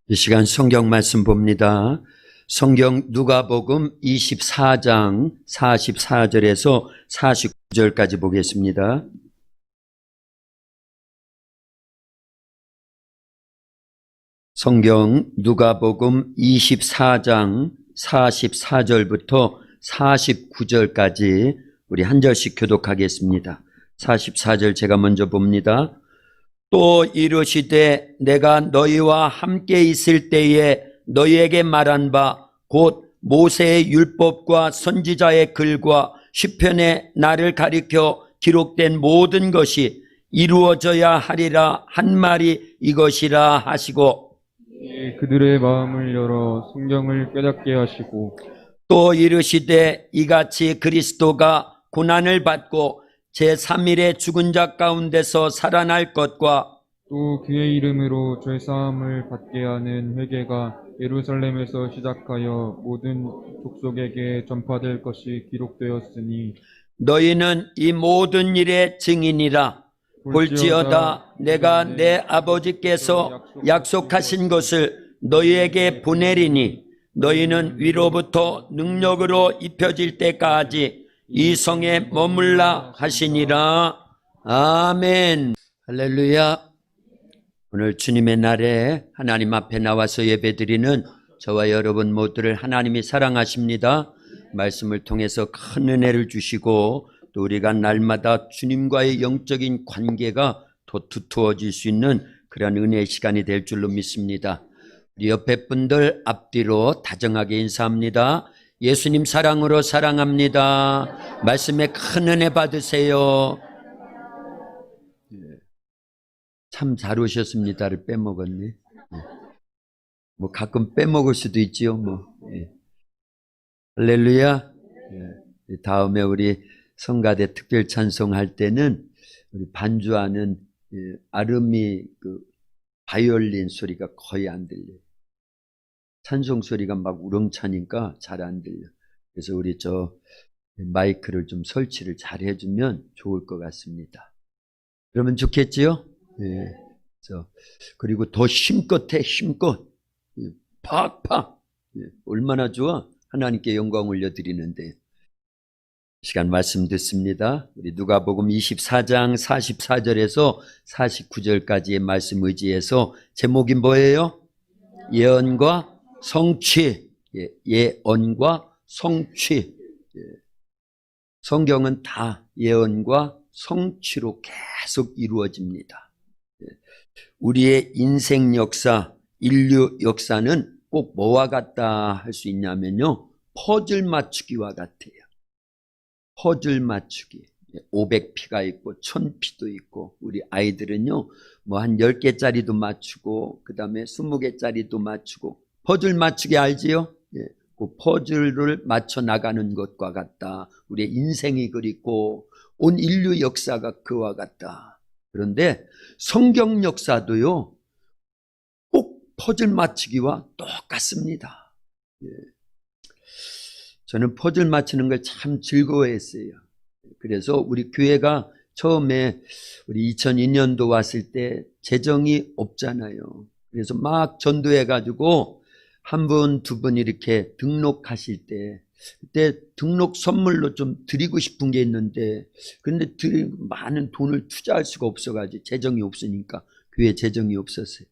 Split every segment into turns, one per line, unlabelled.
이 시간 성경 말씀 봅니다. 성경 누가복음 24장 44절에서 49절까지 보겠습니다. 성경 누가복음 24장 44절부터 49절까지 우리 한 절씩 교독하겠습니다. 44절 제가 먼저 봅니다. 또 이르시되 내가 너희와 함께 있을 때에 너희에게 말한 바 곧 모세의 율법과 선지자의 글과 시편에 나를 가리켜 기록된 모든 것이 이루어져야 하리라 한 말이 이것이라 하시고,
그들의 마음을 열어 성경을 깨닫게 하시고,
또 이르시되 이같이 그리스도가 고난을 받고 제3일에 죽은 자 가운데서 살아날 것과
또 그의 이름으로 죄사함을 받게 하는 회개가 예루살렘에서 시작하여 모든 족속에게 전파될 것이 기록되었으니,
너희는 이 모든 일의 증인이라. 볼지어다 내가 내 아버지께서 약속하신 것을 너희에게 보내리니 너희는 위로부터 능력으로 입혀질 때까지 이 성에 머물라 하시니라. 아멘. 할렐루야. 오늘 주님의 날에 하나님 앞에 나와서 예배드리는 저와 여러분 모두를 하나님이 사랑하십니다. 말씀을 통해서 큰 은혜를 주시고 또 우리가 날마다 주님과의 영적인 관계가 더 두터워질 수 있는 그런 은혜의 시간이 될 줄로 믿습니다. 우리 옆에 분들 앞뒤로 다정하게 인사합니다. 예수님 사랑으로 사랑합니다. 말씀에 큰 은혜 받으세요. 참 잘 오셨습니다를 빼먹었네. 뭐 가끔 빼먹을 수도 있지요. 할렐루야. 다음에 우리 성가대 특별 찬송할 때는 우리 반주하는 아름이 그 바이올린 소리가 거의 안 들려요. 찬송 소리가 막 우렁차니까 잘 안 들려. 그래서 우리 저 마이크를 좀 설치를 잘 해주면 좋을 것 같습니다. 그러면 좋겠지요? 예. 그리고 더 힘껏 해, 힘껏. 팍팍. 얼마나 좋아? 하나님께 영광 올려드리는데. 시간 말씀 듣습니다. 우리 누가복음 24장 44절에서 49절까지의 말씀 의지해서 제목이 뭐예요? 예언과 성취. 예언과 성취. 성경은 다 예언과 성취로 계속 이루어집니다. 우리의 인생 역사, 인류 역사는 꼭 뭐와 같다 할 수 있냐면요, 퍼즐 맞추기와 같아요. 퍼즐 맞추기. 500피가 있고 1000피도 있고, 우리 아이들은요 뭐 한 10개짜리도 맞추고 그 다음에 20개짜리도 맞추고. 퍼즐 맞추기 알지요? 그 퍼즐을 맞춰 나가는 것과 같다. 우리의 인생이 그립고 온 인류 역사가 그와 같다. 그런데 성경 역사도요 꼭 퍼즐 맞추기와 똑같습니다. 저는 퍼즐 맞추는 걸 참 즐거워했어요. 그래서 우리 교회가 처음에 우리 2002년도 왔을 때 재정이 없잖아요. 그래서 막 전도해가지고 한 분, 두 분 이렇게 등록하실 때, 그때 등록 선물로 좀 드리고 싶은 게 있는데, 그런데 많은 돈을 투자할 수가 없어가지고, 재정이 없으니까, 교회 재정이 없었어요.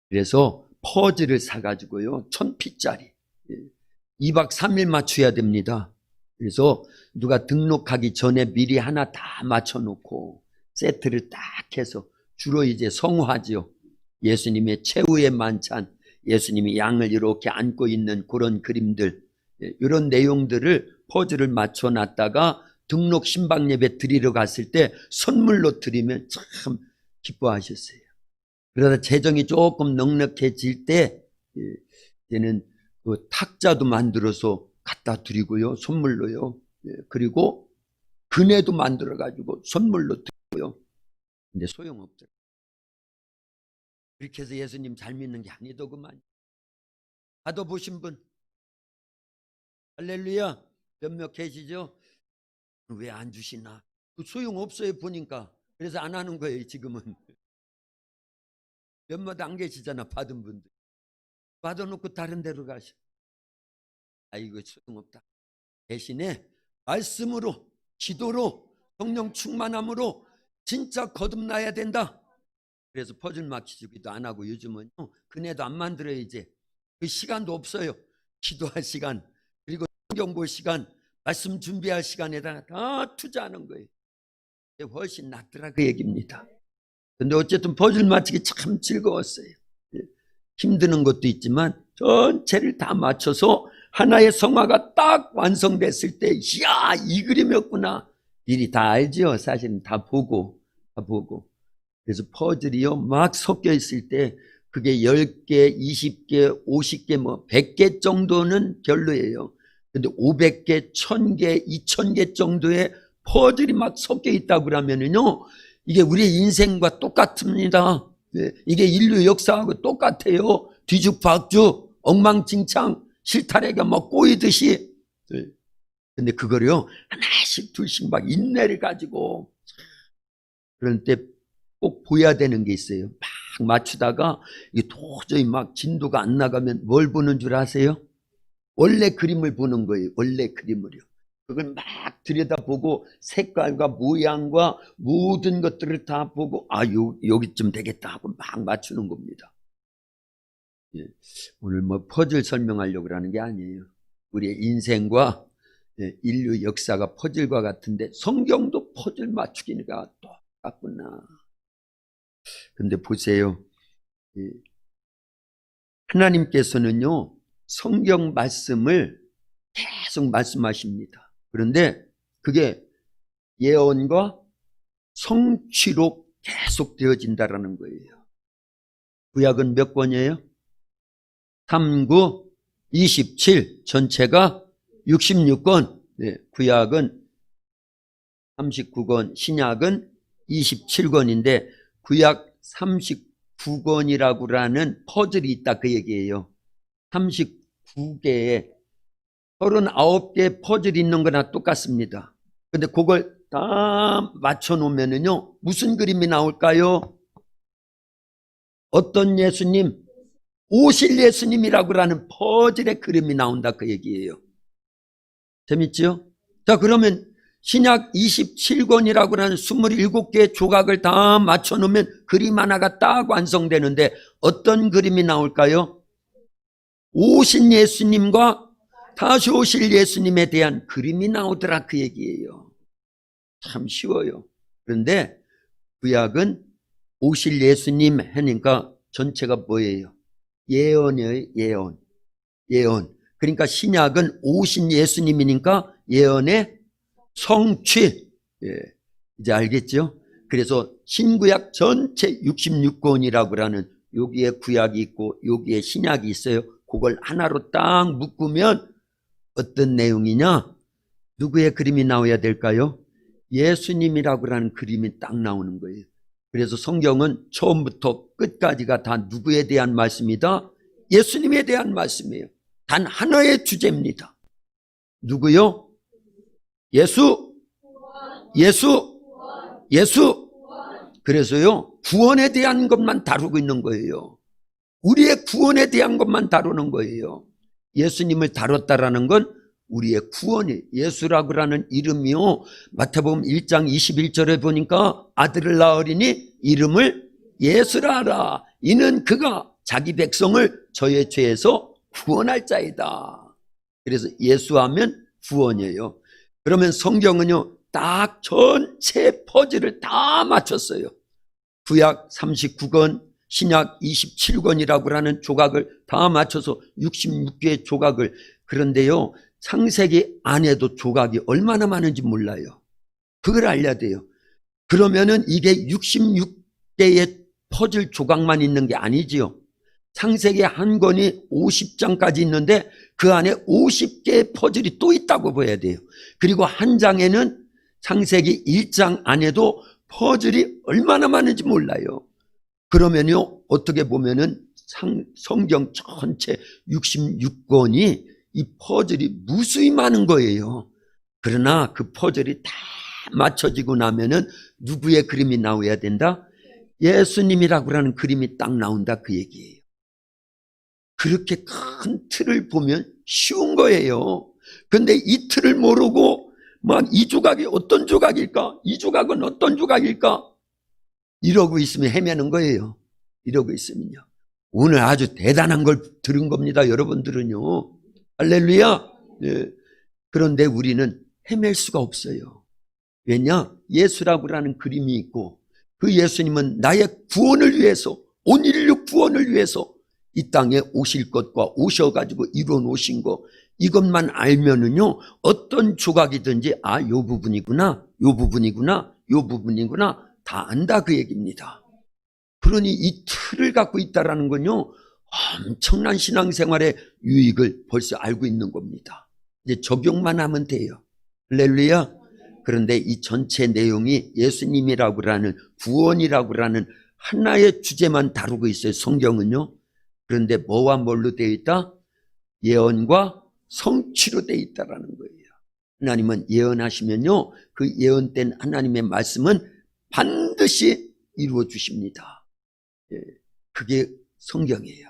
그래서 퍼즐을 사가지고요, 1000피짜리. 2박 3일 맞춰야 됩니다. 그래서 누가 등록하기 전에 미리 하나 다 맞춰놓고, 세트를 딱 해서, 주로 이제 성화죠. 예수님의 최후의 만찬, 예수님이 양을 이렇게 안고 있는 그런 그림들, 이런 내용들을 퍼즐을 맞춰놨다가 등록 신방 예배 드리러 갔을 때 선물로 드리면 참 기뻐하셨어요. 그러다 재정이 조금 넉넉해질 때 이제는 그 탁자도 만들어서 갖다 드리고요, 선물로요. 그리고 그네도 만들어 가지고 선물로 드리고요. 근데 소용없죠. 그렇게 해서 예수님 잘 믿는 게 아니더구만. 받아보신 분? 할렐루야. 몇몇 계시죠? 왜 안 주시나? 그 소용없어요 보니까. 그래서 안 하는 거예요 지금은. 몇몇 안 계시잖아 받은 분들. 받아놓고 다른 데로 가셔. 아이고 소용없다. 대신에 말씀으로, 기도로, 성령 충만함으로 진짜 거듭나야 된다. 그래서 퍼즐 맞추기도 안 하고 요즘은 그네도 안 만들어요. 이제 그 시간도 없어요. 기도할 시간, 그리고 성경 볼 시간, 말씀 준비할 시간에다 다 투자하는 거예요. 훨씬 낫더라 그 얘기입니다. 근데 어쨌든 퍼즐 맞추기 참 즐거웠어요. 힘드는 것도 있지만 전체를 다 맞춰서 하나의 성화가 딱 완성됐을 때, 이야, 이 그림이었구나. 미리 다 알죠. 사실은 다 보고. 그래서 퍼즐이요, 막 섞여 있을 때, 그게 10개, 20개, 50개, 뭐, 100개 정도는 별로예요. 근데 500개, 1000개, 2000개 정도의 퍼즐이 막 섞여 있다고 그러면은요, 이게 우리의 인생과 똑같습니다. 이게 인류 역사하고 똑같아요. 뒤죽박죽, 엉망진창, 실타래가 막 꼬이듯이. 근데 그거를요, 하나씩 둘씩 막 인내를 가지고, 그런 때 꼭 보여야 되는 게 있어요. 막 맞추다가 이게 도저히 막 진도가 안 나가면 뭘 보는 줄 아세요? 원래 그림을 보는 거예요. 원래 그림을요. 그걸 막 들여다보고 색깔과 모양과 모든 것들을 다 보고, 아, 여기쯤 되겠다 하고 막 맞추는 겁니다. 예. 오늘 뭐 퍼즐 설명하려고 하는 게 아니에요. 우리의 인생과 인류 역사가 퍼즐과 같은데 성경도 퍼즐 맞추기가 똑같구나. 근데 보세요. 하나님께서는요, 성경 말씀을 계속 말씀하십니다. 그런데 그게 예언과 성취로 계속 되어진다라는 거예요. 구약은 몇 권이에요? 3, 9, 27, 전체가 66권. 네, 구약은 39권, 신약은 27권인데 구약 39권이라고 하는 퍼즐이 있다 그 얘기예요. 39개에 39개의 퍼즐이 있는 거나 똑같습니다. 근데 그걸 다 맞춰 놓으면은요, 무슨 그림이 나올까요? 어떤 예수님? 오실 예수님이라고 하는 퍼즐의 그림이 나온다 그 얘기예요. 재밌죠? 자, 그러면 신약 27권이라고 하는 27개의 조각을 다 맞춰 놓으면 그림 하나가 딱 완성되는데 어떤 그림이 나올까요? 오신 예수님과 다시 오실 예수님에 대한 그림이 나오더라 그 얘기예요. 참 쉬워요. 그런데 구약은 오실 예수님 하니까 전체가 뭐예요? 예언이에요. 예언. 그러니까 신약은 오신 예수님이니까 예언의 성취. 이제 알겠죠? 그래서 신구약 전체 66권이라고 하는 여기에 구약이 있고 여기에 신약이 있어요. 그걸 하나로 딱 묶으면 어떤 내용이냐? 누구의 그림이 나와야 될까요? 예수님이라고 하는 그림이 딱 나오는 거예요. 그래서 성경은 처음부터 끝까지가 다 누구에 대한 말씀이다? 예수님에 대한 말씀이에요. 단 하나의 주제입니다. 누구요? 예수. 그래서요, 구원에 대한 것만 다루고 있는 거예요. 우리의 구원에 대한 것만 다루는 거예요. 예수님을 다뤘다라는 건 우리의 구원이, 예수라고 하는 이름이요, 마태복음 1장 21절에 보니까 아들을 낳으리니 이름을 예수라 하라. 이는 그가 자기 백성을 저의 죄에서 구원할 자이다. 그래서 예수하면 구원이에요. 그러면 성경은요, 딱 전체 퍼즐을 다 맞췄어요. 구약 39권, 신약 27권이라고 하는 조각을 다 맞춰서 66개의 조각을. 그런데요, 창세기 안에도 조각이 얼마나 많은지 몰라요. 그걸 알려야 돼요. 그러면은 이게 66개의 퍼즐 조각만 있는 게 아니지요. 창세기 한 권이 50장까지 있는데 그 안에 50개의 퍼즐이 또 있다고 봐야 돼요. 그리고 한 장에는 창세기 1장 안에도 퍼즐이 얼마나 많은지 몰라요. 그러면요, 어떻게 보면은 성경 전체 66권이 이 퍼즐이 무수히 많은 거예요. 그러나 그 퍼즐이 다 맞춰지고 나면은 누구의 그림이 나와야 된다? 예수님이라고 하는 그림이 딱 나온다 그 얘기예요. 그렇게 큰 틀을 보면 쉬운 거예요. 근데 이 틀을 모르고 막 이 조각이 어떤 조각일까? 이 조각은 어떤 조각일까? 이러고 있으면 헤매는 거예요. 이러고 있으면요. 오늘 아주 대단한 걸 들은 겁니다. 여러분들은요. 할렐루야. 네. 그런데 우리는 헤맬 수가 없어요. 왜냐? 예수라고 하는 그림이 있고 그 예수님은 나의 구원을 위해서, 온 인류 구원을 위해서 이 땅에 오실 것과 오셔가지고 이루어 놓으신 거, 이것만 알면은요, 어떤 조각이든지, 아, 요 부분이구나, 요 부분이구나, 요 부분이구나, 다 안다 그 얘기입니다. 그러니 이 틀을 갖고 있다라는 건요, 엄청난 신앙생활의 유익을 벌써 알고 있는 겁니다. 이제 적용만 하면 돼요. 할렐루야. 그런데 이 전체 내용이 예수님이라고 하는, 구원이라고 하는 하나의 주제만 다루고 있어요. 성경은요. 그런데 뭐와 뭘로 되어 있다? 예언과 성취로 되어 있다라는 거예요. 하나님은 예언하시면요, 그 예언된 하나님의 말씀은 반드시 이루어 주십니다. 그게 성경이에요.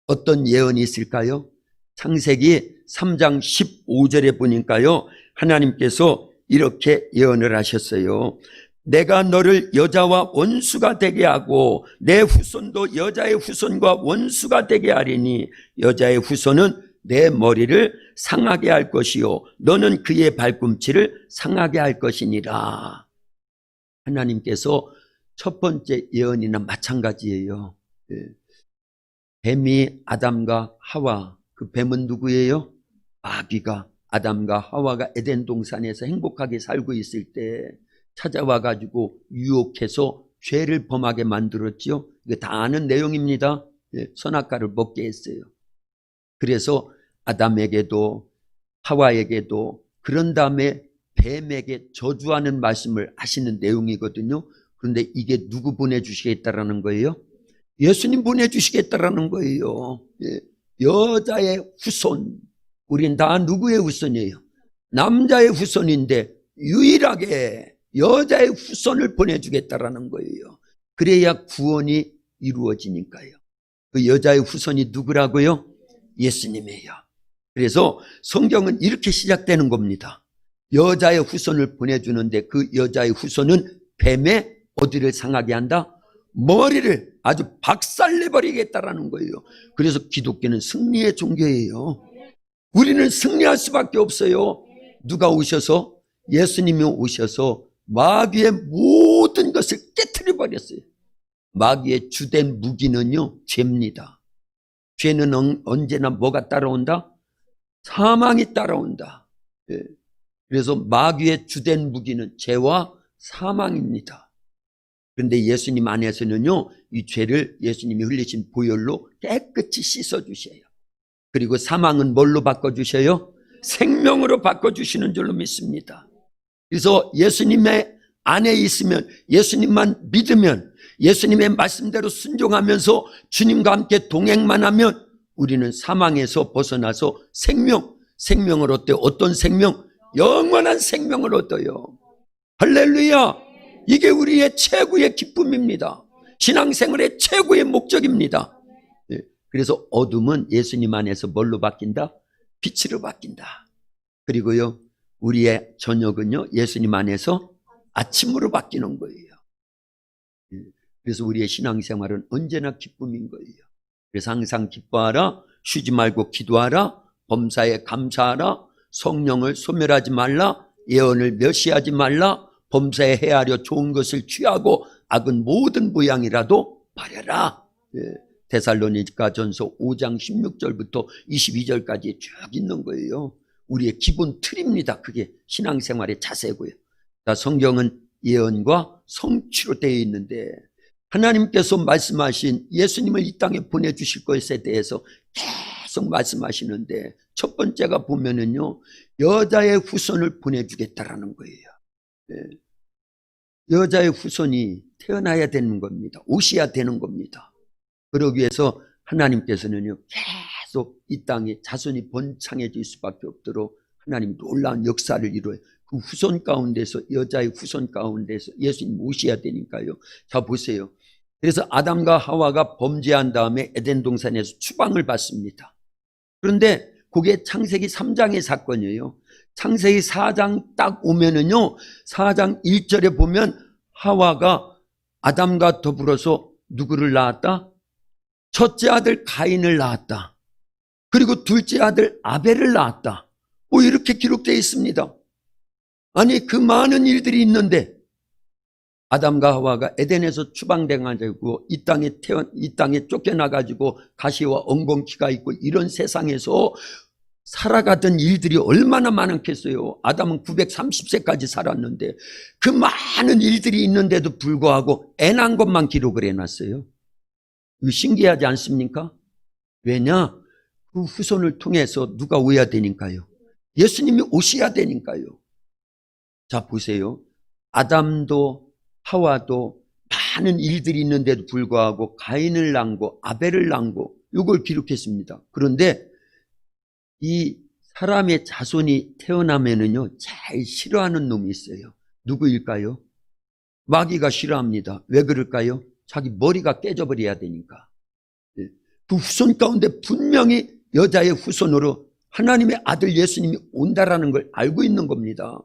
어떤 예언이 있을까요? 창세기 3장 15절에 보니까요, 하나님께서 이렇게 예언을 하셨어요. 내가 너를 여자와 원수가 되게 하고 내 후손도 여자의 후손과 원수가 되게 하리니 여자의 후손은 내 머리를 상하게 할 것이요 너는 그의 발꿈치를 상하게 할 것이니라. 하나님께서 첫 번째 예언이나 마찬가지예요. 뱀이 아담과 하와, 그 뱀은 누구예요? 마귀가 아담과 하와가 에덴 동산에서 행복하게 살고 있을 때 찾아와 가지고 유혹해서 죄를 범하게 만들었죠. 이거 다 아는 내용입니다. 선악과를 먹게 했어요. 그래서 아담에게도 하와에게도, 그런 다음에 뱀에게 저주하는 말씀을 하시는 내용이거든요. 그런데 이게 누구 보내주시겠다라는 거예요? 예수님 보내주시겠다라는 거예요. 여자의 후손. 우린 다 누구의 후손이에요? 남자의 후손인데 유일하게 여자의 후손을 보내주겠다라는 거예요. 그래야 구원이 이루어지니까요. 그 여자의 후손이 누구라고요? 예수님이에요. 그래서 성경은 이렇게 시작되는 겁니다. 여자의 후손을 보내주는데 그 여자의 후손은 뱀의 어디를 상하게 한다? 머리를 아주 박살내버리겠다라는 거예요. 그래서 기독교는 승리의 종교예요. 우리는 승리할 수밖에 없어요. 누가 오셔서? 예수님이 오셔서 마귀의 모든 것을 깨트려 버렸어요. 마귀의 주된 무기는요, 죄입니다. 죄는 언제나 뭐가 따라온다? 사망이 따라온다. 그래서 마귀의 주된 무기는 죄와 사망입니다. 그런데 예수님 안에서는요, 이 죄를 예수님이 흘리신 보혈로 깨끗이 씻어주셔요. 그리고 사망은 뭘로 바꿔주셔요? 생명으로 바꿔주시는 줄로 믿습니다. 그래서 예수님의 안에 있으면, 예수님만 믿으면, 예수님의 말씀대로 순종하면서 주님과 함께 동행만 하면 우리는 사망에서 벗어나서 생명을 얻대요. 어떤 생명? 영원한 생명을 얻어요. 할렐루야! 이게 우리의 최고의 기쁨입니다. 신앙생활의 최고의 목적입니다. 그래서 어둠은 예수님 안에서 뭘로 바뀐다? 빛으로 바뀐다. 그리고요, 우리의 저녁은요, 예수님 안에서 아침으로 바뀌는 거예요. 그래서 우리의 신앙생활은 언제나 기쁨인 거예요. 그래서 항상 기뻐하라, 쉬지 말고 기도하라, 범사에 감사하라, 성령을 소멸하지 말라, 예언을 멸시하지 말라, 범사에 헤아려 좋은 것을 취하고 악은 모든 모양이라도 바려라. 데살로니가전서 5장 16절부터 22절까지 쭉 있는 거예요. 우리의 기본 틀입니다. 그게 신앙생활의 자세고요. 성경은 예언과 성취로 되어 있는데 하나님께서 말씀하신 예수님을 이 땅에 보내주실 것에 대해서 계속 말씀하시는데 첫 번째가 보면은요, 여자의 후손을 보내주겠다라는 거예요. 여자의 후손이 태어나야 되는 겁니다. 오셔야 되는 겁니다. 그러기 위해서 하나님께서는요, 계속 이 땅에 자손이 번창해질 수밖에 없도록 하나님 놀라운 역사를 이루어요. 그 후손 가운데서, 여자의 후손 가운데서 예수님 오셔야 되니까요. 자, 보세요. 그래서 아담과 하와가 범죄한 다음에 에덴 동산에서 추방을 받습니다. 그런데 그게 창세기 3장의 사건이에요. 창세기 4장 딱 오면은요, 4장 1절에 보면 하와가 아담과 더불어서 누구를 낳았다? 첫째 아들 가인을 낳았다. 그리고 둘째 아들 아벨을 낳았다. 뭐 이렇게 기록되어 있습니다. 아니, 그 많은 일들이 있는데 아담과 하와가 에덴에서 추방돼가지고 이 땅에 쫓겨나가지고 가시와 엉겅퀴가 있고 이런 세상에서 살아가던 일들이 얼마나 많았겠어요. 아담은 930세까지 살았는데 그 많은 일들이 있는데도 불구하고 애 낳은 것만 기록을 해놨어요. 이거 신기하지 않습니까? 왜냐? 그 후손을 통해서 누가 오야 되니까요. 예수님이 오셔야 되니까요. 자, 보세요. 아담도 하와도 많은 일들이 있는데도 불구하고 가인을 낳고 아벨을 낳고 이걸 기록했습니다. 그런데 이 사람의 자손이 태어나면은요, 제일 싫어하는 놈이 있어요. 누구일까요? 마귀가 싫어합니다. 왜 그럴까요? 자기 머리가 깨져버려야 되니까. 그 후손 가운데 분명히 여자의 후손으로 하나님의 아들 예수님이 온다라는 걸 알고 있는 겁니다.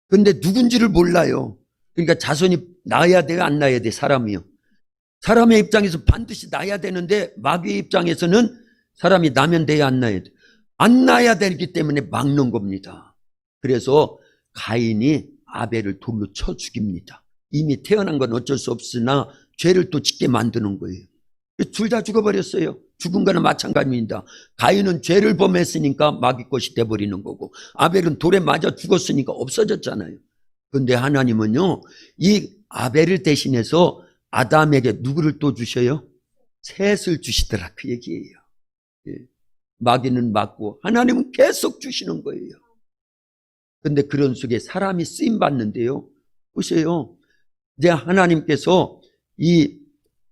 그런데 누군지를 몰라요. 그러니까 자손이 낳아야 돼요, 안 낳아야 돼, 사람이요? 사람의 입장에서 반드시 낳아야 되는데 마귀의 입장에서는 사람이 나면 돼야 안 낳아야 돼. 안 낳아야 되기 때문에 막는 겁니다. 그래서 가인이 아벨을 돌로 쳐 죽입니다. 이미 태어난 건 어쩔 수 없으나 죄를 또 짓게 만드는 거예요. 둘 다 죽어버렸어요. 죽은 거나 마찬가지입니다. 가인은 죄를 범했으니까 마귀 것이 돼버리는 거고 아벨은 돌에 맞아 죽었으니까 없어졌잖아요. 그런데 하나님은요, 이 아벨을 대신해서 아담에게 누구를 또 주셔요? 셋을 주시더라, 그 얘기예요. 예. 마귀는 맞고 하나님은 계속 주시는 거예요. 그런데 그런 속에 사람이 쓰임 받는데요, 보세요. 이제 하나님께서 이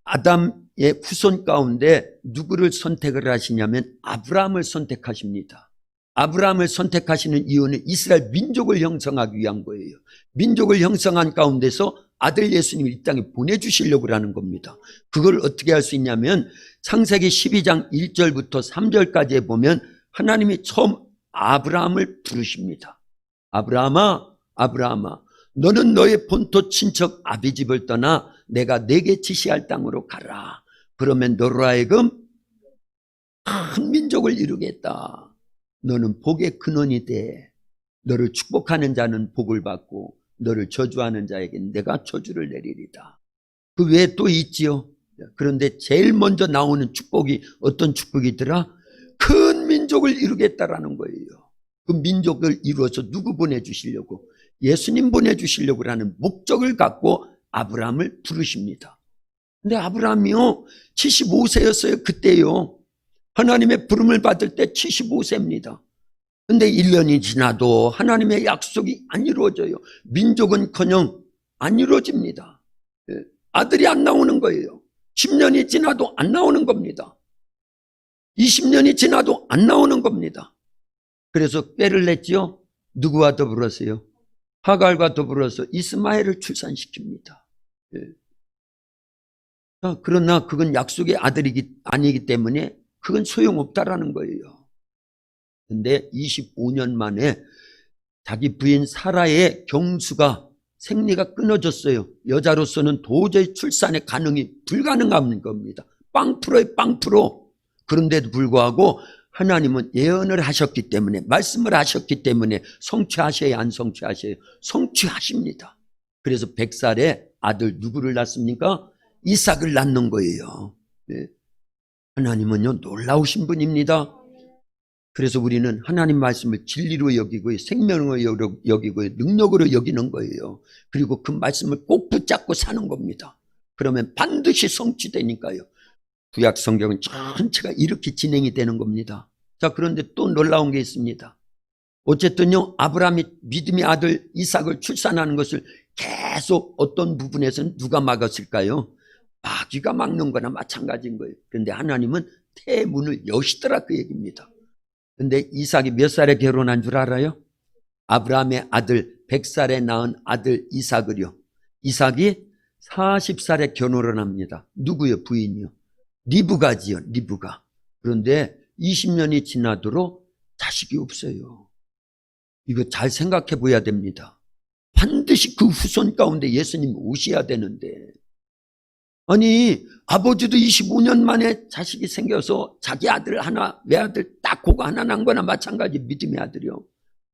아담의 후손 가운데 누구를 선택을 하시냐면 아브라함을 선택하십니다. 아브라함을 선택하시는 이유는 이스라엘 민족을 형성하기 위한 거예요. 민족을 형성한 가운데서 아들 예수님을 이 땅에 보내주시려고 하는 겁니다. 그걸 어떻게 할 수 있냐면 창세기 12장 1절부터 3절까지에 보면 하나님이 처음 아브라함을 부르십니다. 아브라함아, 아브라함아, 너는 너의 본토 친척 아비집을 떠나 내가 내게 지시할 땅으로 가라. 그러면 너로 하여금 큰 민족을 이루겠다. 너는 복의 근원이 돼. 너를 축복하는 자는 복을 받고 너를 저주하는 자에게 내가 저주를 내리리다. 그 외에 또 있지요. 그런데 제일 먼저 나오는 축복이 어떤 축복이더라? 큰 민족을 이루겠다라는 거예요. 그 민족을 이루어서 누구 보내주시려고? 예수님 보내주시려고 하는 목적을 갖고 아브라함을 부르십니다. 근데 아브라함이요, 75세였어요. 그때요. 하나님의 부름을 받을 때 75세입니다. 근데 1년이 지나도 하나님의 약속이 안 이루어져요. 민족은커녕 안 이루어집니다. 아들이 안 나오는 거예요. 10년이 지나도 안 나오는 겁니다. 20년이 지나도 안 나오는 겁니다. 그래서 꾀를 냈지요. 누구와 더불어서요? 하갈과 더불어서 이스마엘을 출산시킵니다. 그러나 그건 약속의 아니기 때문에 그건 소용없다라는 거예요. 근데 25년 만에 자기 부인 사라의 경수가 생리가 끊어졌어요. 여자로서는 도저히 출산의 가능이 불가능한 겁니다. 0%에 0%. 그런데도 불구하고 하나님은 예언을 하셨기 때문에, 말씀을 하셨기 때문에 성취하셔야 안 성취하셔요? 성취하십니다. 그래서 100살에 아들 누구를 낳습니까? 이삭을 낳는 거예요. 네. 하나님은요, 놀라우신 분입니다. 그래서 우리는 하나님 말씀을 진리로 여기고 생명으로 여기고 능력으로 여기는 거예요. 그리고 그 말씀을 꼭 붙잡고 사는 겁니다. 그러면 반드시 성취되니까요. 구약 성경은 전체가 이렇게 진행이 되는 겁니다. 자, 그런데 또 놀라운 게 있습니다. 어쨌든요, 아브라함이 믿음의 아들 이삭을 출산하는 것을 계속 어떤 부분에서는 누가 막았을까요? 마귀가 막는 거나 마찬가지인 거예요. 그런데 하나님은 태문을 여시더라, 그 얘기입니다. 근데 이삭이 몇 살에 결혼한 줄 알아요? 아브라함의 아들 100살에 낳은 아들 이삭을요. 이삭이 40살에 결혼을 합니다. 누구요? 부인이요? 리브가지요. 리브가. 그런데 20년이 지나도록 자식이 없어요. 이거 잘 생각해 봐야 됩니다. 반드시 그 후손 가운데 예수님 오셔야 되는데, 아니 아버지도 25년 만에 자식이 생겨서 자기 아들 하나, 외아들 딱 그거 하나 난 거나 마찬가지, 믿음의 아들이요.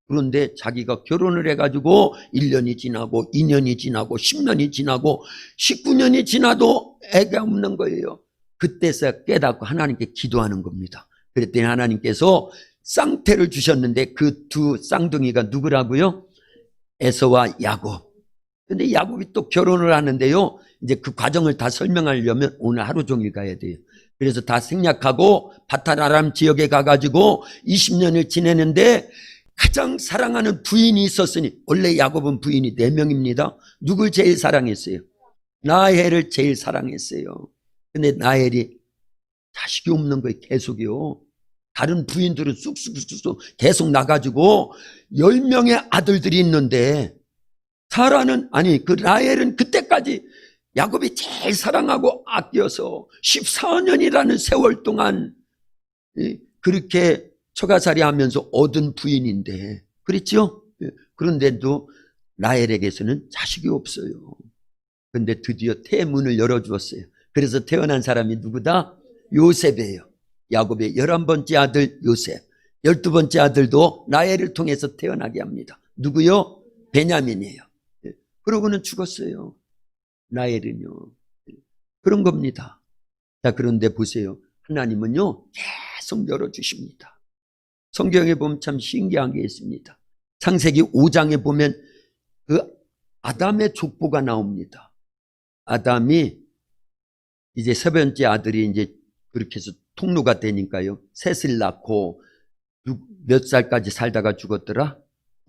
그런데 자기가 결혼을 해가지고 1년이 지나고 2년이 지나고 10년이 지나고 19년이 지나도 애가 없는 거예요. 그때서 깨닫고 하나님께 기도하는 겁니다. 그랬더니 하나님께서 쌍태를 주셨는데 그 두 쌍둥이가 누구라고요? 에서와 야곱. 근데 야곱이 또 결혼을 하는데요, 이제 그 과정을 다 설명하려면 오늘 하루 종일 가야 돼요. 그래서 다 생략하고 바탈아람 지역에 가가지고 20년을 지내는데 가장 사랑하는 부인이 있었으니, 원래 야곱은 부인이 4명입니다. 누굴 제일 사랑했어요? 라헬을 제일 사랑했어요. 근데 라헬이 자식이 없는 거예요. 계속이요. 다른 부인들은 쑥쑥쑥쑥 계속 나가지고 10명의 아들들이 있는데, 사라는, 아니 그 라헬은 그때까지 야곱이 제일 사랑하고 아껴서 14년이라는 세월 동안 그렇게 처가살이 하면서 얻은 부인인데, 그렇죠? 그런데도 라헬에게서는 자식이 없어요. 그런데 드디어 태문을 열어주었어요. 그래서 태어난 사람이 누구다? 요셉이에요. 야곱의 11번째 아들 요셉. 12번째 아들도 라헬을 통해서 태어나게 합니다. 누구요? 베냐민이에요. 그러고는 죽었어요. 라헬은요. 그런 겁니다. 자, 그런데 보세요. 하나님은요 계속 열어주십니다. 성경에 보면 참 신기한 게 있습니다. 창세기 5장에 보면 그 아담의 족보가 나옵니다. 아담이 이제 세 번째 아들이 이제 그렇게 해서 통로가 되니까요, 셋을 낳고 몇 살까지 살다가 죽었더라?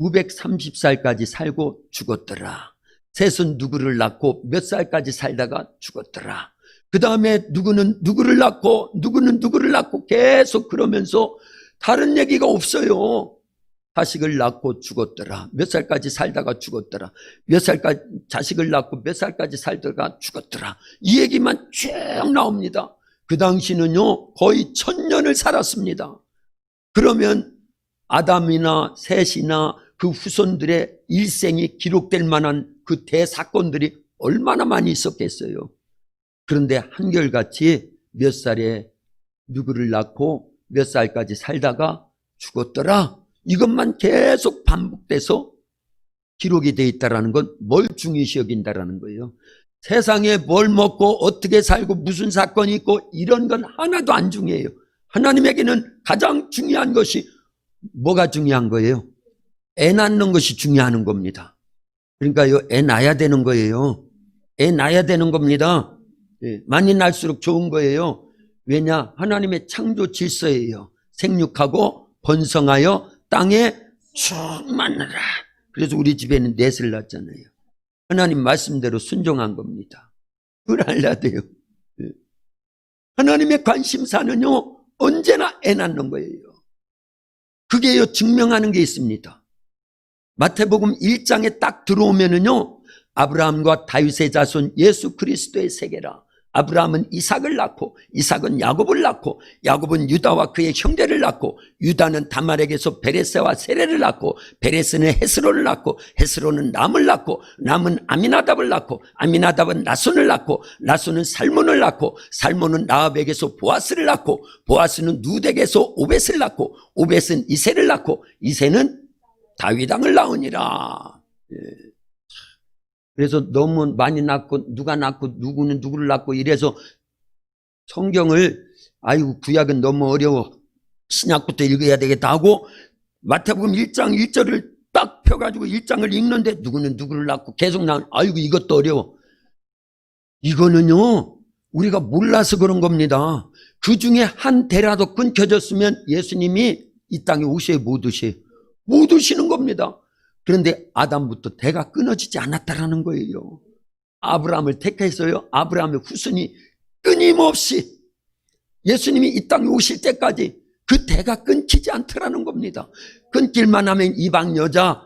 930살까지 살고 죽었더라. 셋은 누구를 낳고 몇 살까지 살다가 죽었더라. 그 다음에 누구는 누구를 낳고 누구는 누구를 낳고 계속 그러면서 다른 얘기가 없어요. 자식을 낳고 죽었더라. 몇 살까지 살다가 죽었더라. 몇 살까지 자식을 낳고 몇 살까지 살다가 죽었더라. 이 얘기만 쭉 나옵니다. 그 당시는요 거의 1000년을 살았습니다. 그러면 아담이나 셋이나 그 후손들의 일생이 기록될 만한 그 대사건들이 얼마나 많이 있었겠어요. 그런데 한결같이 몇 살에 누구를 낳고 몇 살까지 살다가 죽었더라, 이것만 계속 반복돼서 기록이 돼 있다는 건 뭘 중요시 여긴다라는 거예요. 세상에 뭘 먹고 어떻게 살고 무슨 사건이 있고 이런 건 하나도 안 중요해요. 하나님에게는 가장 중요한 것이 뭐가 중요한 거예요? 애 낳는 것이 중요한 겁니다. 그러니까요, 애 낳아야 되는 거예요. 애 낳아야 되는 겁니다. 많이 낳을수록 좋은 거예요. 왜냐? 하나님의 창조 질서예요. 생육하고 번성하여 땅에 충만하라. 그래서 우리 집에는 넷을 낳잖아요. 하나님 말씀대로 순종한 겁니다. 그걸 알아야 돼요. 하나님의 관심사는요 언제나 애 낳는 거예요. 그게요 증명하는 게 있습니다. 마태복음 1장에 딱 들어오면은요, 아브라함과 다윗의 자손 예수 그리스도의 세계라. 아브라함은 이삭을 낳고 이삭은 야곱을 낳고 야곱은 유다와 그의 형제를 낳고 유다는 다말에게서 베레스와 세레를 낳고 베레스는 헤스론을 낳고 헤스론은 람을 낳고 람은 아미나답을 낳고 아미나답은 나손을 낳고 나손은 살몬을 낳고 살몬은 라합에게서 보아스를 낳고 보아스는 누덱에서 오벳을 낳고 오벳은 이새를 낳고 이새는 다윗 왕을 낳으니라. 그래서 너무 많이 낳고 누가 낳고 누구는 누구를 낳고 이래서 성경을 아이고 구약은 너무 어려워 신약부터 읽어야 되겠다 하고 마태복음 1장 1절을 딱 펴가지고 1장을 읽는데 누구는 누구를 낳고 계속 나오는, 아이고 이것도 어려워. 이거는요 우리가 몰라서 그런 겁니다. 그 중에 한 대라도 끊겨졌으면 예수님이 이 땅에 오셔야 못 오시는 겁니다. 그런데 아담부터 대가 끊어지지 않았다라는 거예요. 아브라함을 택했어요. 아브라함의 후손이 끊임없이 예수님이 이 땅에 오실 때까지 그 대가 끊기지 않더라는 겁니다. 끊길만 하면 이방 여자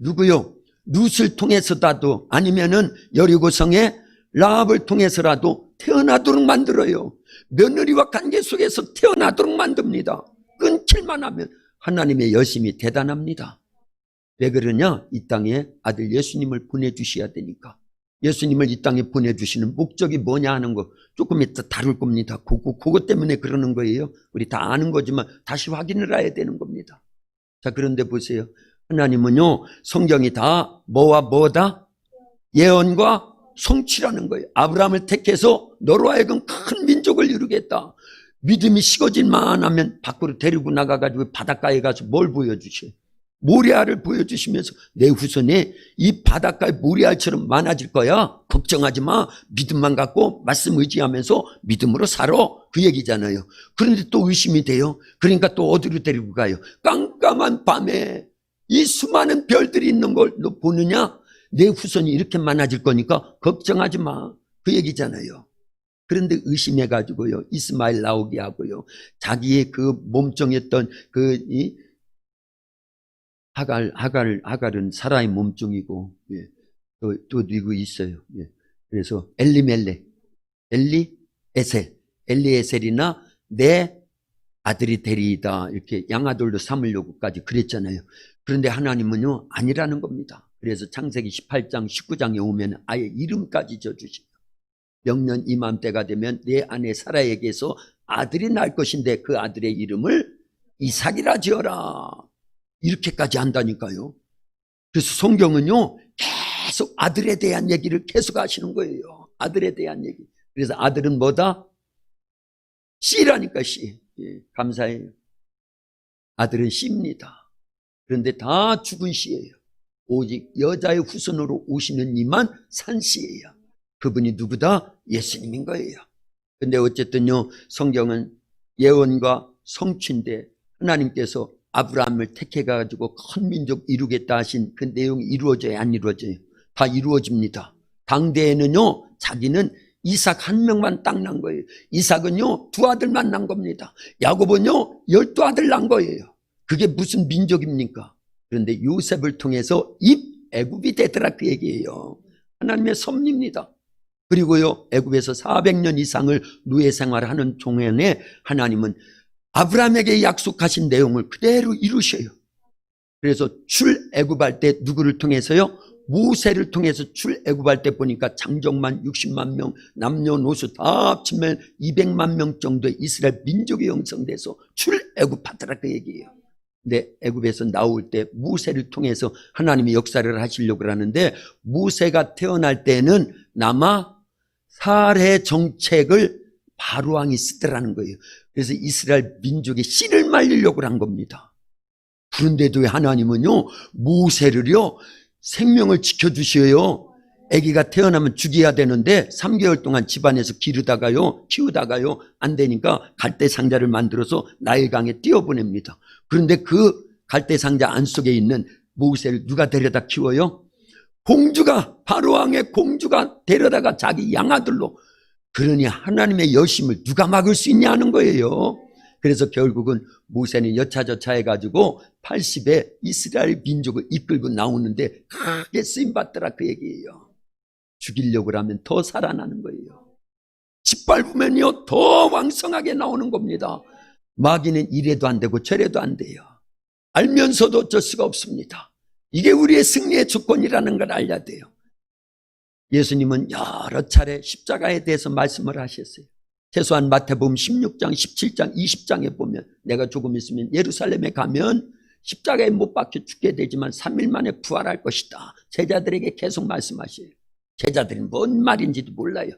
누구요? 룻을 통해서라도 아니면은 여리고성의 라합을 통해서라도 태어나도록 만들어요. 며느리와 관계 속에서 태어나도록 만듭니다. 끊길만 하면 하나님의 여심이 대단합니다. 왜 그러냐? 이 땅에 아들 예수님을 보내주셔야 되니까. 예수님을 이 땅에 보내주시는 목적이 뭐냐 하는 거 조금 이따 다룰 겁니다. 그것 때문에 그러는 거예요. 우리 다 아는 거지만 다시 확인을 해야 되는 겁니다. 자, 그런데 보세요. 하나님은요, 성경이 다 뭐와 뭐다? 예언과 성취라는 거예요. 아브라함을 택해서 너로 하여금 큰 민족을 이루겠다. 믿음이 식어질만 하면 밖으로 데리고 나가가지고 바닷가에 가서 뭘 보여주셔요? 모리아를 보여주시면서 내 후손이 이 바닷가의 모리아처럼 많아질 거야. 걱정하지 마. 믿음만 갖고 말씀 의지하면서 믿음으로 살아. 그 얘기잖아요. 그런데 또 의심이 돼요. 그러니까 또 어디로 데리고 가요? 깜깜한 밤에 이 수많은 별들이 있는 걸 너 보느냐? 내 후손이 이렇게 많아질 거니까 걱정하지 마. 그 얘기잖아요. 그런데 의심해가지고요. 이스마엘 나오게 하고요. 자기의 그 몸종했던 하갈은 사라의 몸종이고, 예. 또 누구 있어요. 예. 그래서 엘리에셀이나 내 아들이 되리이다. 이렇게 양아들로 삼으려고까지 그랬잖아요. 그런데 하나님은요, 아니라는 겁니다. 그래서 창세기 18장, 19장에 오면 아예 이름까지 져주시고, 명년 이맘때가 되면 내 아내 사라에게서 아들이 날 것인데 그 아들의 이름을 이삭이라 지어라. 이렇게까지 한다니까요. 그래서 성경은요, 계속 아들에 대한 얘기를 계속 하시는 거예요. 아들에 대한 얘기. 그래서 아들은 뭐다? 씨라니까, 씨. 예, 감사해요. 아들은 씨입니다. 그런데 다 죽은 씨예요. 오직 여자의 후손으로 오시는 이만 산 씨예요. 그분이 누구다? 예수님인 거예요. 근데 어쨌든요, 성경은 예언과 성취인데 하나님께서 아브라함을 택해가지고 큰 민족 이루겠다 하신 그 내용이 이루어져야 안 이루어져요? 다 이루어집니다. 당대에는요, 자기는 이삭 한 명만 딱 난 거예요. 이삭은요, 2아들만 난 겁니다. 야곱은요, 12아들 난 거예요. 그게 무슨 민족입니까? 그런데 요셉을 통해서 애굽이 되더라, 그 얘기예요. 하나님의 섭리입니다. 그리고요, 애굽에서 400년 이상을 노예 생활하는 동안에 하나님은 아브라함에게 약속하신 내용을 그대로 이루셔요. 그래서 출애굽할 때 누구를 통해서요? 모세를 통해서 출애굽할 때 보니까 장정만 60만 명, 남녀노소 다 합치면 200만 명 정도의 이스라엘 민족이 형성돼서 출애굽하더라, 그 얘기예요. 근데 애굽에서 나올 때 모세를 통해서 하나님이 역사를 하시려고 하는데, 모세가 태어날 때는 남아 살해 정책을 바로왕이 쓰더라는 거예요. 그래서 이스라엘 민족의 씨를 말리려고 한 겁니다. 그런데도 하나님은요, 모세를요, 생명을 지켜주셔요. 아기가 태어나면 죽여야 되는데 3개월 동안 집안에서 키우다가요 안 되니까 갈대 상자를 만들어서 나일강에 띄워보냅니다. 그런데 그 갈대 상자 안속에 있는 모세를 누가 데려다 키워요? 바로왕의 공주가 데려다가 자기 양아들로. 그러니 하나님의 여심을 누가 막을 수 있냐는 거예요. 그래서 결국은 모세는 여차저차 해가지고 80에 이스라엘 민족을 이끌고 나오는데 크게 쓰임받더라, 그 얘기예요. 죽이려고 하면 더 살아나는 거예요. 짓밟으면요 더 왕성하게 나오는 겁니다. 마귀는 이래도 안 되고 저래도 안 돼요. 알면서도 어쩔 수가 없습니다. 이게 우리의 승리의 조건이라는 걸 알아야 돼요. 예수님은 여러 차례 십자가에 대해서 말씀을 하셨어요. 최소한 마태복음 16장, 17장, 20장에 보면 내가 조금 있으면 예루살렘에 가면 십자가에 못 박혀 죽게 되지만 3일 만에 부활할 것이다. 제자들에게 계속 말씀하셔요. 제자들은 뭔 말인지도 몰라요.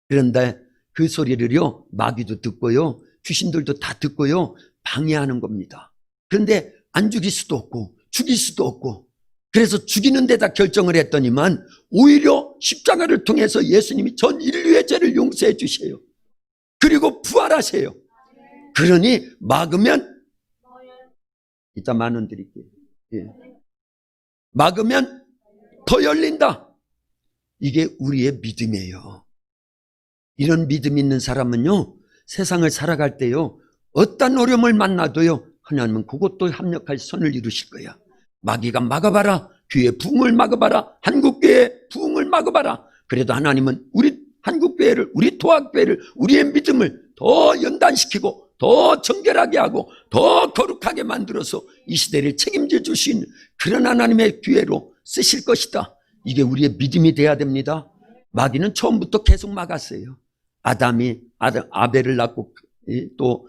그런데 그 소리를요, 마귀도 듣고요, 귀신들도 다 듣고요, 방해하는 겁니다. 그런데 안 죽일 수도 없고 죽일 수도 없고, 그래서 죽이는 데다 결정을 했더니만 오히려 십자가를 통해서 예수님이 전 인류의 죄를 용서해 주셔요. 그리고 부활하세요. 그러니 막으면, 이따 만원 드릴게요. 예. 막으면 더 열린다. 이게 우리의 믿음이에요. 이런 믿음 있는 사람은요, 세상을 살아갈 때요, 어떤 어려움을 만나도요, 하나님은 그것도 합력할 선을 이루실 거야. 마귀가 막아봐라. 교회 부흥을 막아봐라. 한국교회 부흥을 막아봐라. 그래도 하나님은 우리 한국교회를, 우리 도학교회를, 우리의 믿음을 더 연단시키고 더 정결하게 하고 더 거룩하게 만들어서 이 시대를 책임져 줄 수 있는 그런 하나님의 교회로 쓰실 것이다. 이게 우리의 믿음이 돼야 됩니다. 마귀는 처음부터 계속 막았어요. 아담이 아벨을 낳고 또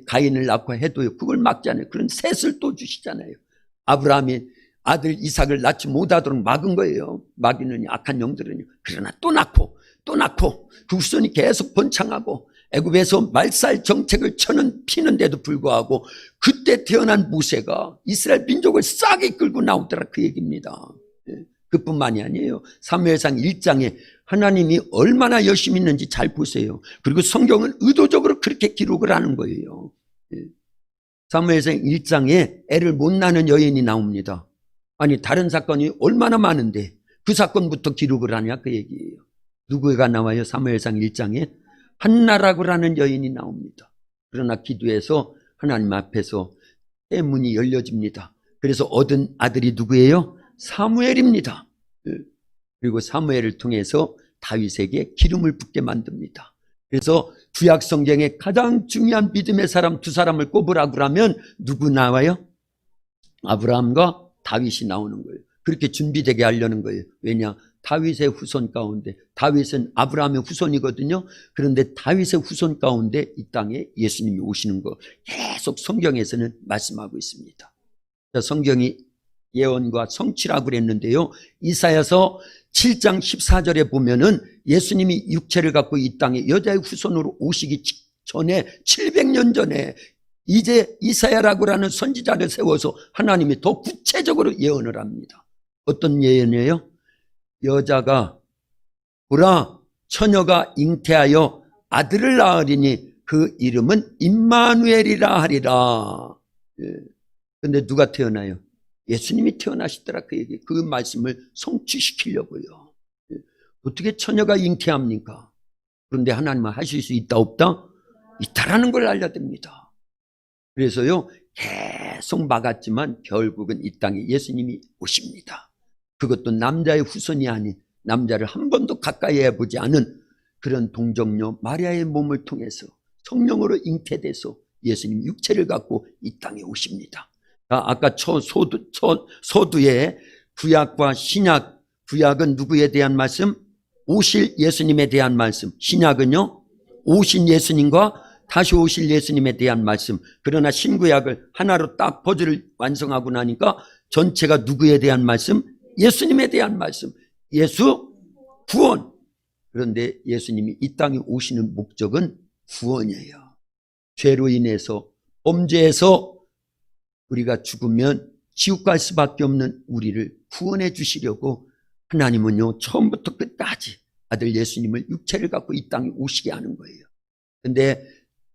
가인을 낳고 해도요, 그걸 막잖아요. 그런 셋을 또 주시잖아요. 아브라함이 아들 이삭을 낳지 못하도록 막은 거예요. 마귀는, 악한 영들은요. 그러나 또 낳고 또 낳고 그 후손이 계속 번창하고 애굽에서 말살 정책을 피는데도 불구하고 그때 태어난 모세가 이스라엘 민족을 싹 이끌고 나오더라, 그 얘기입니다. 그뿐만이 아니에요. 사무엘상 1장에 하나님이 얼마나 열심히 있는지 잘 보세요. 그리고 성경은 의도적으로 그렇게 기록을 하는 거예요. 사무엘상 1장에 애를 못 낳는 여인이 나옵니다. 아니, 다른 사건이 얼마나 많은데 그 사건부터 기록을 하냐, 그 얘기예요. 누구가 나와요? 사무엘상 1장에 한나라고 하는 여인이 나옵니다. 그러나 기도해서 하나님 앞에서 새 문이 열려집니다. 그래서 얻은 아들이 누구예요? 사무엘입니다. 그리고 사무엘을 통해서 다윗에게 기름을 붓게 만듭니다. 그래서 구약 성경에 가장 중요한 믿음의 사람 두 사람을 꼽으라고 하면 누구 나와요? 아브라함과 다윗이 나오는 거예요. 그렇게 준비되게 하려는 거예요. 왜냐? 다윗의 후손 가운데, 다윗은 아브라함의 후손이거든요. 그런데 다윗의 후손 가운데 이 땅에 예수님이 오시는 거 계속 성경에서는 말씀하고 있습니다. 성경이 예언과 성취라고 그랬는데요, 이사야서 7장 14절에 보면은 예수님이 육체를 갖고 이 땅에 여자의 후손으로 오시기 전에 700년 전에 이제 이사야라고 하는 선지자를 세워서 하나님이 더 구체적으로 예언을 합니다. 어떤 예언이에요? 여자가 보라, 처녀가 잉태하여 아들을 낳으리니 그 이름은 임마누엘이라 하리라. 그런데 누가 태어나요? 예수님이 태어나시더라, 그 얘기. 그 말씀을 성취시키려고요. 어떻게 처녀가 잉태합니까? 그런데 하나님은 하실 수 있다 없다? 있다라는 걸 알려야 됩니다. 그래서요, 계속 막았지만 결국은 이 땅에 예수님이 오십니다. 그것도 남자의 후손이 아닌, 남자를 한 번도 가까이 해보지 않은 그런 동정녀 마리아의 몸을 통해서 성령으로 잉태돼서 예수님 육체를 갖고 이 땅에 오십니다. 아까 서두에 구약과 신약, 구약은 누구에 대한 말씀? 오실 예수님에 대한 말씀. 신약은요, 오신 예수님과 다시 오실 예수님에 대한 말씀. 그러나 신구약을 하나로 딱 퍼즐을 완성하고 나니까 전체가 누구에 대한 말씀? 예수님에 대한 말씀. 예수 구원. 그런데 예수님이 이 땅에 오시는 목적은 구원이에요. 죄로 인해서, 범죄에서 우리가 죽으면 지옥 갈 수밖에 없는 우리를 구원해 주시려고 하나님은요, 처음부터 끝까지 아들 예수님을 육체를 갖고 이 땅에 오시게 하는 거예요. 그런데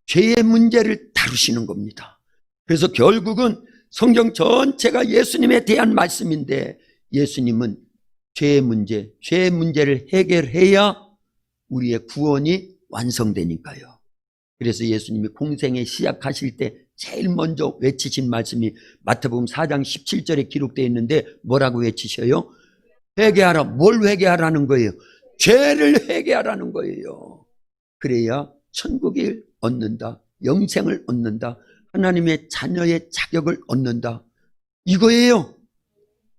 죄의 문제를 다루시는 겁니다. 그래서 결국은 성경 전체가 예수님에 대한 말씀인데, 예수님은 죄의 문제를 해결해야 우리의 구원이 완성되니까요. 그래서 예수님이 공생에 시작하실 때 제일 먼저 외치신 말씀이 마태복음 4장 17절에 기록되어 있는데 뭐라고 외치셔요? 회개하라. 뭘 회개하라는 거예요? 죄를 회개하라는 거예요. 그래야 천국을 얻는다, 영생을 얻는다, 하나님의 자녀의 자격을 얻는다, 이거예요.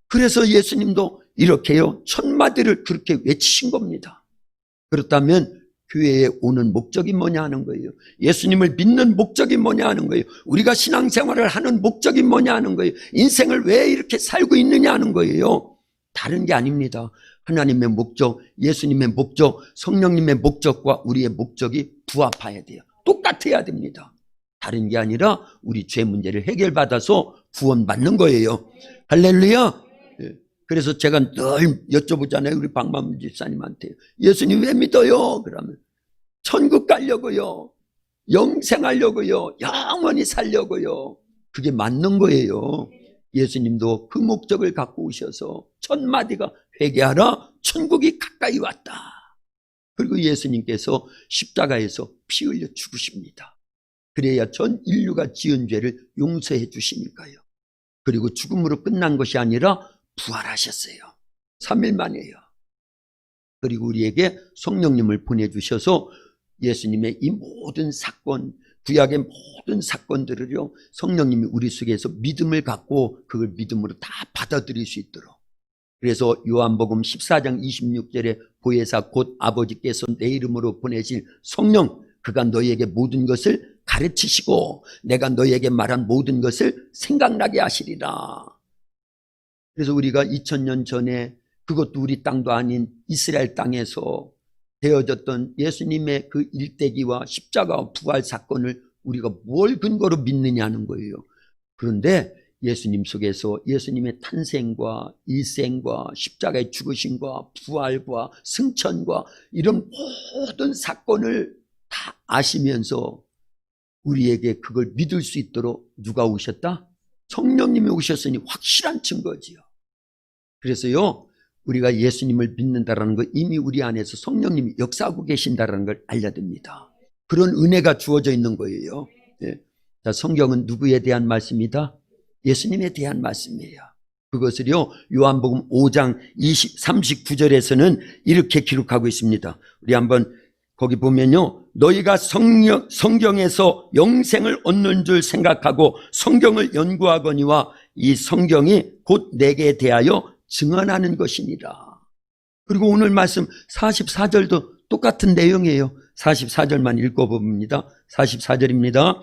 그래서 예수님도 이렇게요, 천마디를 그렇게 외치신 겁니다. 그렇다면 교회에 오는 목적이 뭐냐 하는 거예요. 예수님을 믿는 목적이 뭐냐 하는 거예요. 우리가 신앙생활을 하는 목적이 뭐냐 하는 거예요. 인생을 왜 이렇게 살고 있느냐 하는 거예요. 다른 게 아닙니다. 하나님의 목적, 예수님의 목적, 성령님의 목적과 우리의 목적이 부합해야 돼요. 똑같아야 됩니다. 다른 게 아니라 우리 죄 문제를 해결받아서 구원받는 거예요. 할렐루야. 그래서 제가 늘 여쭤보잖아요, 우리 박만문 집사님한테. 예수님 왜 믿어요? 그러면 천국 가려고요, 영생하려고요, 영원히 살려고요. 그게 맞는 거예요. 예수님도 그 목적을 갖고 오셔서 첫 마디가 회개하라, 천국이 가까이 왔다. 그리고 예수님께서 십자가에서 피 흘려 죽으십니다. 그래야 전 인류가 지은 죄를 용서해 주시니까요. 그리고 죽음으로 끝난 것이 아니라 부활하셨어요. 3일 만에요. 그리고 우리에게 성령님을 보내주셔서 예수님의 이 모든 사건, 구약의 모든 사건들을요, 성령님이 우리 속에서 믿음을 갖고 그걸 믿음으로 다 받아들일 수 있도록. 그래서 요한복음 14장 26절에 보혜사 곧 아버지께서 내 이름으로 보내실 성령, 그가 너희에게 모든 것을 가르치시고 내가 너희에게 말한 모든 것을 생각나게 하시리라. 그래서 우리가 2000년 전에, 그것도 우리 땅도 아닌 이스라엘 땅에서 되어졌던 예수님의 그 일대기와 십자가와 부활 사건을 우리가 뭘 근거로 믿느냐는 거예요. 그런데 예수님 속에서 예수님의 탄생과 일생과 십자가의 죽으심과 부활과 승천과 이런 모든 사건을 다 아시면서 우리에게 그걸 믿을 수 있도록 누가 오셨다? 성령님이 오셨으니 확실한 증거지요. 그래서요, 우리가 예수님을 믿는다라는 거, 이미 우리 안에서 성령님이 역사하고 계신다라는 걸 알려야 됩니다. 그런 은혜가 주어져 있는 거예요. 예. 자, 성경은 누구에 대한 말씀이다? 예수님에 대한 말씀이에요. 그것을요, 요한복음 5장 39절에서는 이렇게 기록하고 있습니다. 우리 한번 거기 보면요, 너희가 성경에서 영생을 얻는 줄 생각하고 성경을 연구하거니와 이 성경이 곧 내게 대하여 증언하는 것이니라. 그리고 오늘 말씀 44절도 똑같은 내용이에요. 44절만 읽어봅니다. 44절입니다.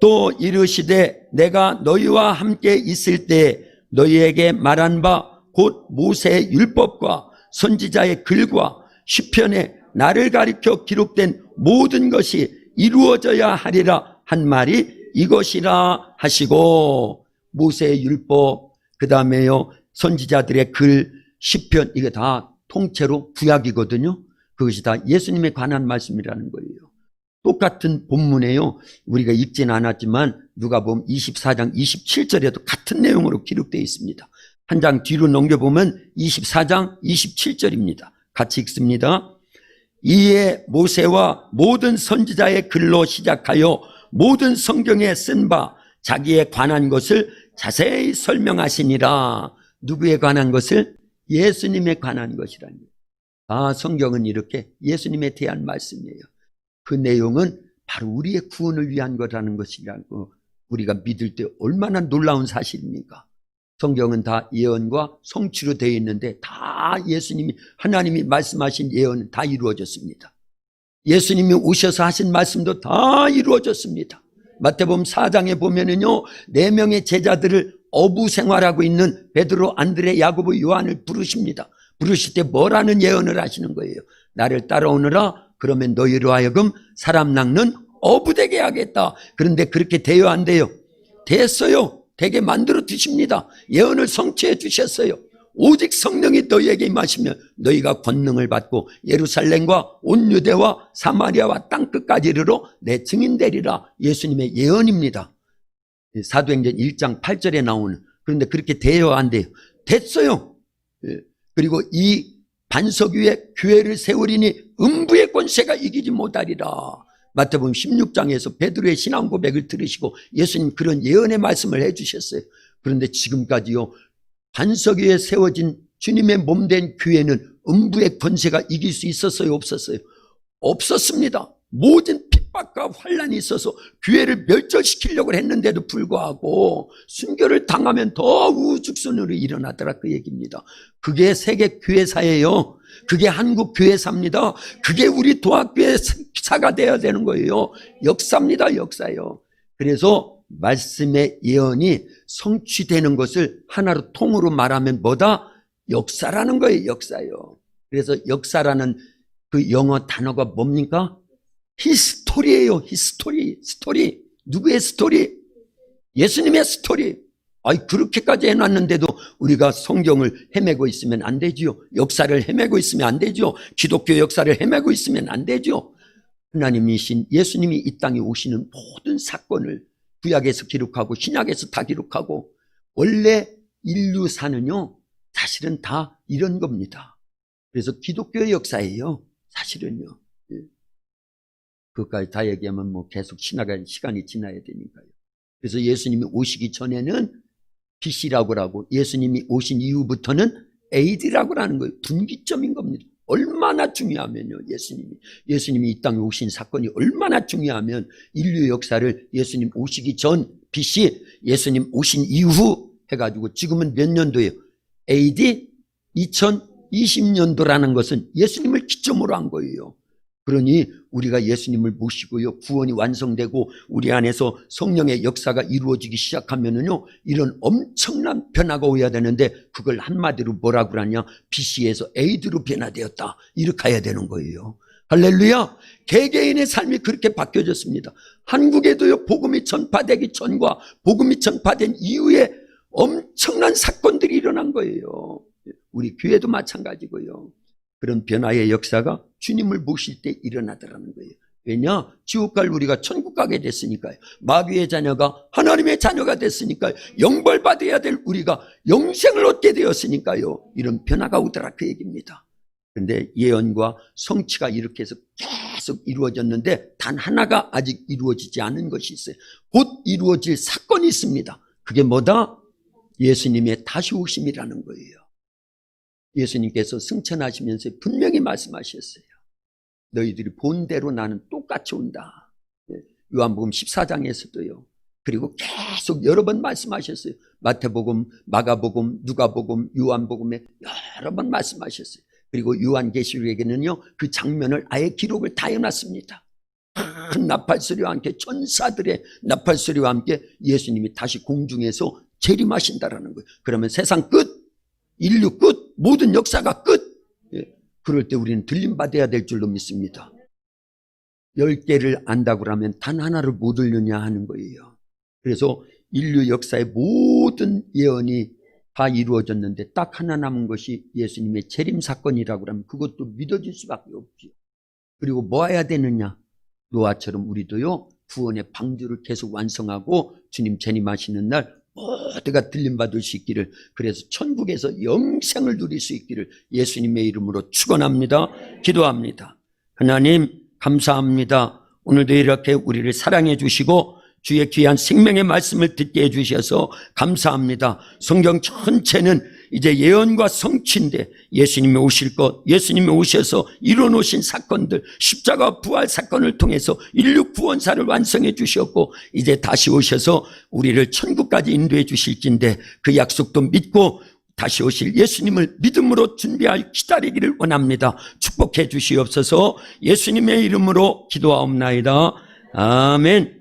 또 이르시되 내가 너희와 함께 있을 때 너희에게 말한 바 곧 모세의 율법과 선지자의 글과 시편에 나를 가리켜 기록된 모든 것이 이루어져야 하리라 한 말이 이것이라 하시고, 모세의 율법, 그 다음에요 선지자들의 글, 시편, 이게 다 통째로 구약이거든요. 그것이 다 예수님에 관한 말씀이라는 거예요. 똑같은 본문에요, 우리가 읽지는 않았지만 누가복음 24장 27절에도 같은 내용으로 기록되어 있습니다. 한 장 뒤로 넘겨보면 24장 27절입니다. 같이 읽습니다. 이에 모세와 모든 선지자의 글로 시작하여 모든 성경에 쓴 바 자기에 관한 것을 자세히 설명하시니라. 누구에 관한 것을? 예수님에 관한 것이라니. 아, 성경은 이렇게 예수님에 대한 말씀이에요. 그 내용은 바로 우리의 구원을 위한 거라는 것이라고 우리가 믿을 때 얼마나 놀라운 사실입니까? 성경은 다 예언과 성취로 되어 있는데 다 예수님이, 하나님이 말씀하신 예언은 다 이루어졌습니다. 예수님이 오셔서 하신 말씀도 다 이루어졌습니다. 마태복음 4장에 보면은요, 4명의 제자들을 어부 생활하고 있는 베드로, 안드레, 야고보, 요한을 부르십니다. 부르실 때 뭐라는 예언을 하시는 거예요? 나를 따라오너라. 그러면 너희로 하여금 사람 낚는 어부 되게 하겠다. 그런데 그렇게 돼요, 안 돼요? 됐어요. 되게 만들어 주십니다. 예언을 성취해 주셨어요. 오직 성령이 너희에게 임하시면 너희가 권능을 받고 예루살렘과 온 유대와 사마리아와 땅끝까지 이르러 내 증인 되리라. 예수님의 예언입니다. 사도행전 1장 8절에 나오는. 그런데 그렇게 돼요, 안 돼요? 됐어요. 그리고 이 반석 위에 교회를 세우리니 음부의 권세가 이기지 못하리라. 마태복음 16장에서 베드로의 신앙 고백을 들으시고 예수님 그런 예언의 말씀을 해주셨어요. 그런데 지금까지요, 반석 위에 세워진 주님의 몸된 교회는 음부의 권세가 이길 수 있었어요, 없었어요? 없었습니다. 모든 핍박과 환란이 있어서 교회를 멸절시키려고 했는데도 불구하고 순교를 당하면 더 우죽순으로 일어나더라, 그 얘기입니다. 그게 세계 교회사예요. 그게 한국 교회사입니다. 그게 우리 도학교회사가 되어야 되는 거예요. 역사입니다, 역사예요. 그래서 말씀의 예언이 성취되는 것을 하나로 통으로 말하면 뭐다? 역사라는 거예요, 역사예요. 그래서 역사라는 그 영어 단어가 뭡니까? 히스토리예요, 히스토리. 스토리. 누구의 스토리? 예수님의 스토리. 아이, 그렇게까지 해놨는데도 우리가 성경을 헤매고 있으면 안 되지요. 역사를 헤매고 있으면 안 되죠. 기독교 역사를 헤매고 있으면 안 되죠. 하나님이신 예수님이 이 땅에 오시는 모든 사건을 구약에서 기록하고 신약에서 다 기록하고, 원래 인류사는요 사실은 다 이런 겁니다. 그래서 기독교의 역사예요, 사실은요. 그것까지 다 얘기하면 뭐 계속 지나갈 시간이 지나야 되니까요. 그래서 예수님이 오시기 전에는 BC라고 하고 예수님이 오신 이후부터는 AD라고 하는 거예요. 분기점인 겁니다. 얼마나 중요하면요. 예수님이 이 땅에 오신 사건이 얼마나 중요하면 인류 역사를 예수님 오시기 전 BC, 예수님 오신 이후 해가지고 지금은 몇 년도예요? AD 2020년도라는 것은 예수님을 기점으로 한 거예요. 그러니 우리가 예수님을 모시고요, 구원이 완성되고 우리 안에서 성령의 역사가 이루어지기 시작하면은요, 이런 엄청난 변화가 오야 되는데 그걸 한마디로 뭐라고 그러냐? BC에서 AD로 변화되었다. 이렇게 해야 되는 거예요. 할렐루야. 개개인의 삶이 그렇게 바뀌어졌습니다. 한국에도요, 복음이 전파되기 전과 복음이 전파된 이후에 엄청난 사건들이 일어난 거예요. 우리 교회도 마찬가지고요. 그런 변화의 역사가 주님을 모실 때 일어나더라는 거예요. 왜냐? 지옥 갈 우리가 천국 가게 됐으니까요. 마귀의 자녀가 하나님의 자녀가 됐으니까요. 영벌 받아야 될 우리가 영생을 얻게 되었으니까요. 이런 변화가 오더라 그 얘기입니다. 그런데 예언과 성취가 이렇게 해서 계속 이루어졌는데 단 하나가 아직 이루어지지 않은 것이 있어요. 곧 이루어질 사건이 있습니다. 그게 뭐다? 예수님의 다시 오심이라는 거예요. 예수님께서 승천하시면서 분명히 말씀하셨어요. 너희들이 본 대로 나는 똑같이 온다. 요한복음 14장에서도요. 그리고 계속 여러 번 말씀하셨어요. 마태복음, 마가복음, 누가복음, 요한복음에 여러 번 말씀하셨어요. 그리고 요한계시록에게는요, 그 장면을 아예 기록을 다 해놨습니다. 큰 나팔소리와 함께, 천사들의 나팔소리와 함께 예수님이 다시 공중에서 재림하신다라는 거예요. 그러면 세상 끝, 인류 끝, 모든 역사가 끝. 그럴 때 우리는 들림받아야 될 줄로 믿습니다. 10개를 안다고 하면 단 하나를 못 얻느냐 하는 거예요. 그래서 인류 역사의 모든 예언이 다 이루어졌는데 딱 하나 남은 것이 예수님의 재림 사건이라고 하면 그것도 믿어질 수밖에 없죠. 그리고 뭐 해야 되느냐? 노아처럼 우리도요, 구원의 방주를 계속 완성하고 주님 재림하시는 날 모두가 들림받을 수 있기를, 그래서 천국에서 영생을 누릴 수 있기를 예수님의 이름으로 축원합니다. 기도합니다. 하나님 감사합니다. 오늘도 이렇게 우리를 사랑해 주시고 주의 귀한 생명의 말씀을 듣게 해주셔서 감사합니다. 성경 전체는 이제 예언과 성취인데 예수님이 오실 것, 예수님이 오셔서 이뤄놓으신 사건들, 십자가 부활 사건을 통해서 인류 구원사를 완성해 주셨고 이제 다시 오셔서 우리를 천국까지 인도해 주실진데 그 약속도 믿고 다시 오실 예수님을 믿음으로 준비할 기다리기를 원합니다. 축복해 주시옵소서. 예수님의 이름으로 기도하옵나이다. 아멘.